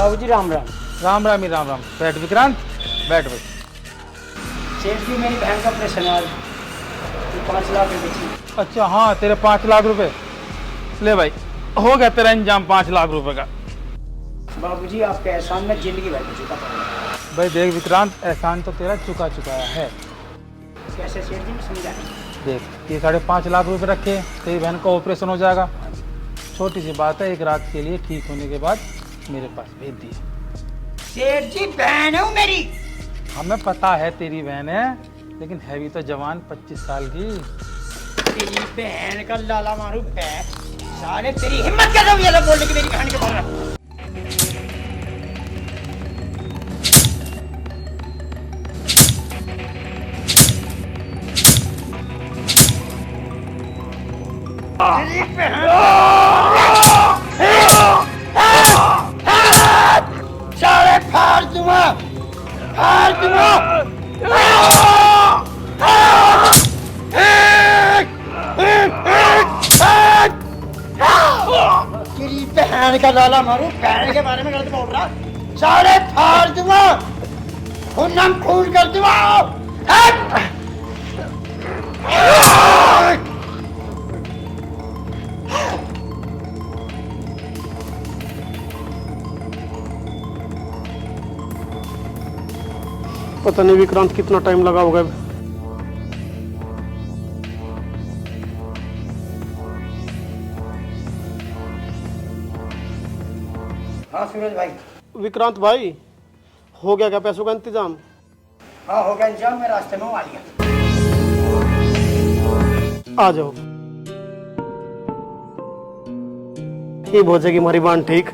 बाबूजी राम राम। राम राम ही राम राम। बैठ विक्रांत, बैठ भाई। सेठ जी मेरी बहन का ऑपरेशन है आज, 5 लाख रुपए चाहिए। अच्छा हाँ, तेरे 5 लाख रुपए ले भाई, हो गया तेरा इंतजाम 5 लाख रुपए का। बाबूजी आपके एहसान में जिंदगी भर में चुका पड़ेगा। भाई देख विक्रांत, एहसान तो तेरा चुका चुकाया है। कैसे सेठ जी में समझा नहीं। देख ये 5.5 लाख रुपए रखे, तेरी बहन का ऑपरेशन हो जाएगा। छोटी सी बात है, 1 रात के लिए ठीक होने के बाद मेरे पास भेज दिए। सेठ जी बहन हूँ मेरी। हमें पता है तेरी बहन है, लेकिन है भी तो जवान 25 साल की। तेरी बहन का लाला मारू है साले, तेरी हिम्मत कैसे हुई है बोलने की मेरी बहन के बारे में। साले फाड़ दूंगा, फाड़ दूंगा। तेरी बहन का लाला मारू, बहन के बारे में गलत बोल रहा। साले फाड़ दूंगा, खून खून कर दूंगा। पता नहीं विक्रांत कितना टाइम लगा होगा। हाँ सूरज भाई। विक्रांत भाई, हो गया क्या पैसों का इंतजाम? हाँ हो गया इंतजाम, मैं रास्ते में हूँ, आ गया। आ जाओ। ठीक हो जाएगी हमारी बात, ठीक।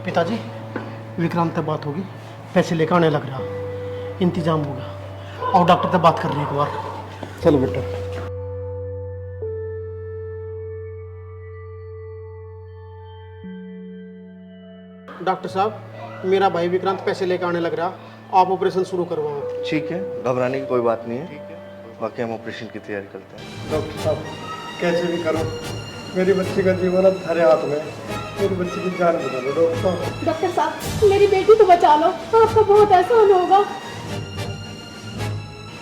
पिताजी, विक्रांत से बात होगी, पैसे लेकर आने लग रहा, इंतजाम होगा। और डॉक्टर से बात कर रही है एक बार। चलो बेटा। डॉक्टर साहब, मेरा भाई विक्रांत पैसे लेकर आने लग रहा, आप ऑपरेशन शुरू करवाओ। ठीक है, घबराने की कोई बात नहीं है। बाकी हम ऑपरेशन की तैयारी करते हैं। डॉक्टर साहब कैसे भी करो, मेरी बच्ची का जीवन अब तुम्हारे हाथ में है। मेरी बच्ची की जान बचा दो डॉक्टर साहब। डॉक्टर साहब मेरी बेटी को बचा लो, आपका बहुत एहसान होगा।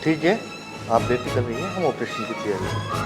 ठीक है, आप बेफिक्र रहिए, हम ऑपरेशन की तैयारी करते हैं।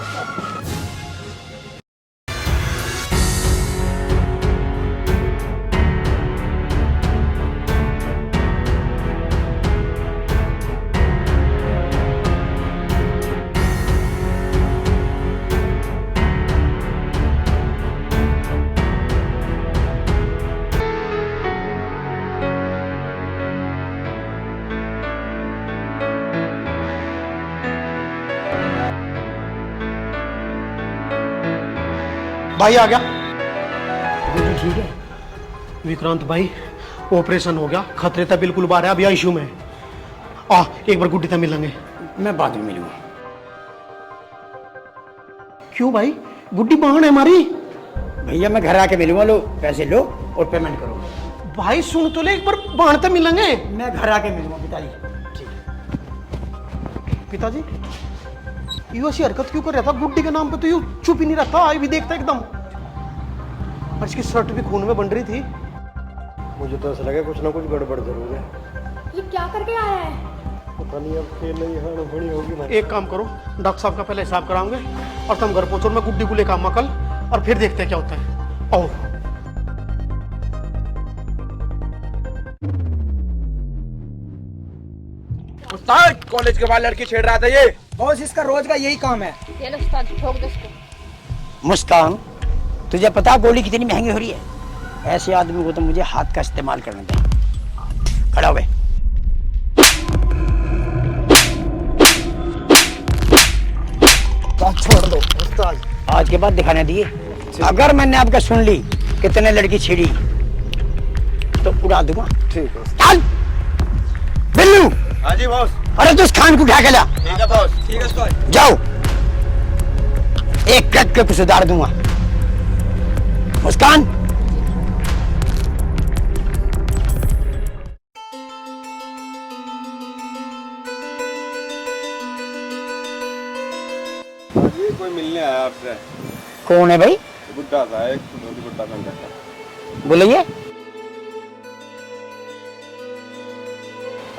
भाई आ गया। ठीक है विक्रांत भाई, ऑपरेशन हो गया, खतरे तक बिल्कुल बाहर है, अभी आईसीयू में। एक बार गुड्डी तक मिलेंगे। मैं बाद में मिलूंगा। क्यों भाई, गुड्डी बहन है हमारी। भैया मैं घर आके मिलूंगा, लो पैसे लो और पेमेंट करो। भाई सुन तो ले, एक बार बहन तक मिलेंगे। मैं घर आके मिलूंगा पिताजी। पिताजी यू ऐसी हरकत क्यों कर रहा था? गुड्डी के नाम पे तो यू चुप ही नहीं रखता, आई भी देखता एकदम। और इसकी शर्ट भी खून में बन रही थी। मुझे तो ऐसा लगा कुछ ना कुछ गड़बड़ जरूर है। ये क्या करके आया है? पता नहीं अब खेल नहीं है, बड़ी होगी ना। एक काम करो, डॉक्टर साहब का पहले हिसाब कराऊंगे और तुम घर पहुंचो, मैं गुड्डी को लेकर आऊंगा कल, और फिर देखते हैं क्या होता है। आओ। उस्ताद, कॉलेज के बाद लड़की छेड़ रहा था ये। बॉस इसका रोज का यही काम है। ये लो उस्ताद, ठोक दो इसको। मुस्कान, तुझे पता गोली कितनी महंगी हो रही है? ऐसे आदमी को तो मुझे हाथ का इस्तेमाल करना चाहिए। खड़ा हो गए। छोड़ दो उस्ताद, आज के बाद दिखाने दिए। अगर मैंने आपका सुन ली कितने लड़की छेड़ी तो उड़ा दूंगा। ठीक है। चल बिल्लू। हाँ जी बॉस। अरे तू उस खान को उठा के ला। ठीक है बॉस। ठीक है उस्ताद। जाओ, एक कट के सुधार दूंगा। मुस्कान, कोई मिलने आया आपसे। कौन है भाई? बुड्ढा सा एक धोती बुड्ढा पहन रखा। बोलिए,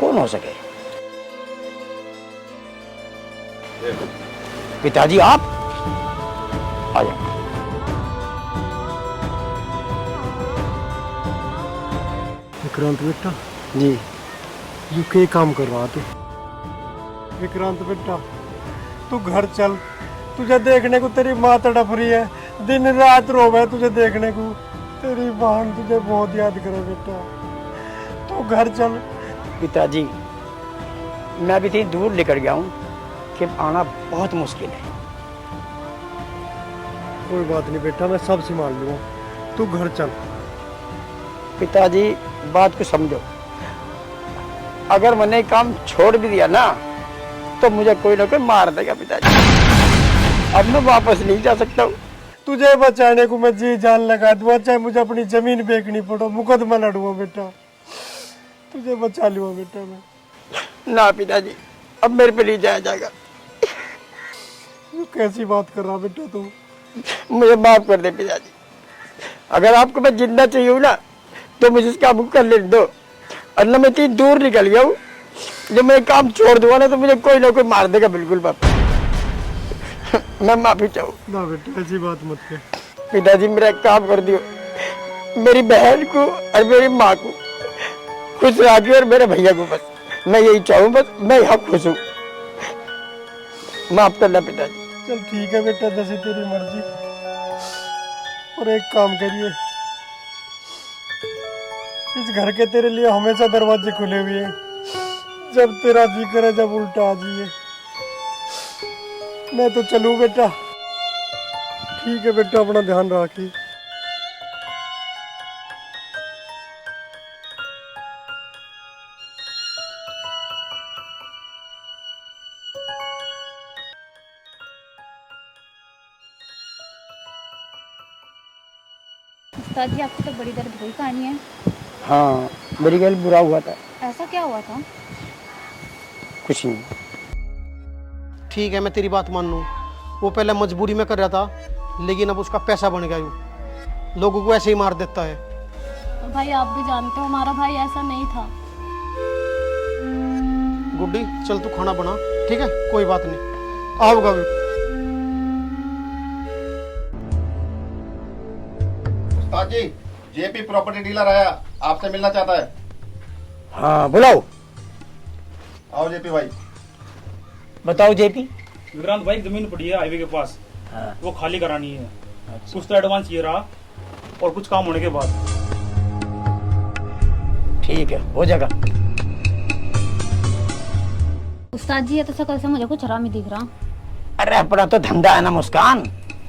कौन हो सके? पिताजी आप आ जाओ। विक्रांत बेटा, जी यू के काम कर रहा तू? विक्रांत बेटा, तू घर चल, तुझे देखने को तेरी माँ तड़प रही है, दिन रात रोवे तुझे देखने को, तेरी बहन तुझे बहुत याद करे बेटा, तू घर चल। पिताजी, मैं भी इतनी दूर लेकर गया हूँ कि आना बहुत मुश्किल है। कोई बात नहीं बेटा, मैं सब संभाल लूँगा, तू घर चल। पिताजी बात को समझो, अगर मैंने काम छोड़ भी दिया ना तो मुझे कोई ना कोई मार देगा पिताजी। अब मैं वापस नहीं जा सकता हूँ। तुझे बचाने को मैं जी जान लगा दूंगा, चाहे मुझे अपनी जमीन बेचनी पड़ो, मुकदमा लड़ूंगा बेटा, तुझे बचा लूंगा बेटा मैं। ना पिताजी, अब मेरे पे नहीं जाया जाएगा। तू कैसी बात कर रहा बेटा तू? मुझे माफ कर दे पिताजी। अगर आपको मैं जिंदा चाहिए हूँ ना तो मुझे इसका मुख कर लेने दो, और ना मैं इतनी दूर निकल गया हूँ, जब मैं काम छोड़ दूंगा ना तो मुझे कोई ना कोई मार देगा बिल्कुल बाप। मैं माफी चाहूँ। ना बेटा ऐसी बात मत कर। पिताजी मेरा एक काम कर दियो, मेरी बहन को और मेरी माँ को खुश रखिए और मेरे भैया को, बस मैं यही चाहूँ, बस मैं यहाँ खुश हूँ। माफ करना पिताजी। चल ठीक है बेटा, जैसे तेरी मर्जी। और एक काम करिए, इस घर के तेरे लिए हमेशा दरवाजे खुले हुए हैं, जब तेरा जी करे जब उल्टा आ जाइए। मैं तो चलूँ बेटा? ठीक है बेटा, अपना ध्यान रखिए। उस्ताद जी, आपको तो बड़ी दर्द हुई कहानी है। हाँ, मेरी गल बुरा हुआ था। ऐसा क्या हुआ था? कुछ नहीं। ठीक है, मैं तेरी बात मान लूँ, वो पहले मजबूरी में कर रहा था, लेकिन अब उसका पैसा बन गया, यूँ लोगों को ऐसे ही मार देता है। तो भाई आप भी जानते हो हमारा भाई ऐसा नहीं था। गुड्डी चल तू खाना बना, ठीक है, कोई बात नहीं, आओगा भी। उस्ताद जी, जेपी प्रॉपर्टी डीलर आया, आपसे मिलना चाहता है। हाँ बुलाओ। आओ जेपी भाई। बताओ जेपी। विक्रांत भाई, जमीन पड़ी है हाईवे के पास। हाँ। वो खाली करानी है। कुछ तो एडवांस ये रहा और कुछ काम होने के बाद। ठीक है, हो जाएगा। उस्ताद जी, ये तो सकल से मुझे कुछ हरामी दिख रहा। अरे अपना तो धंधा है ना मुस्कान,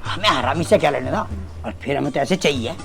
हमें हरामी से क्या लेने ना, और फिर हमें तो ऐसे चाहिए।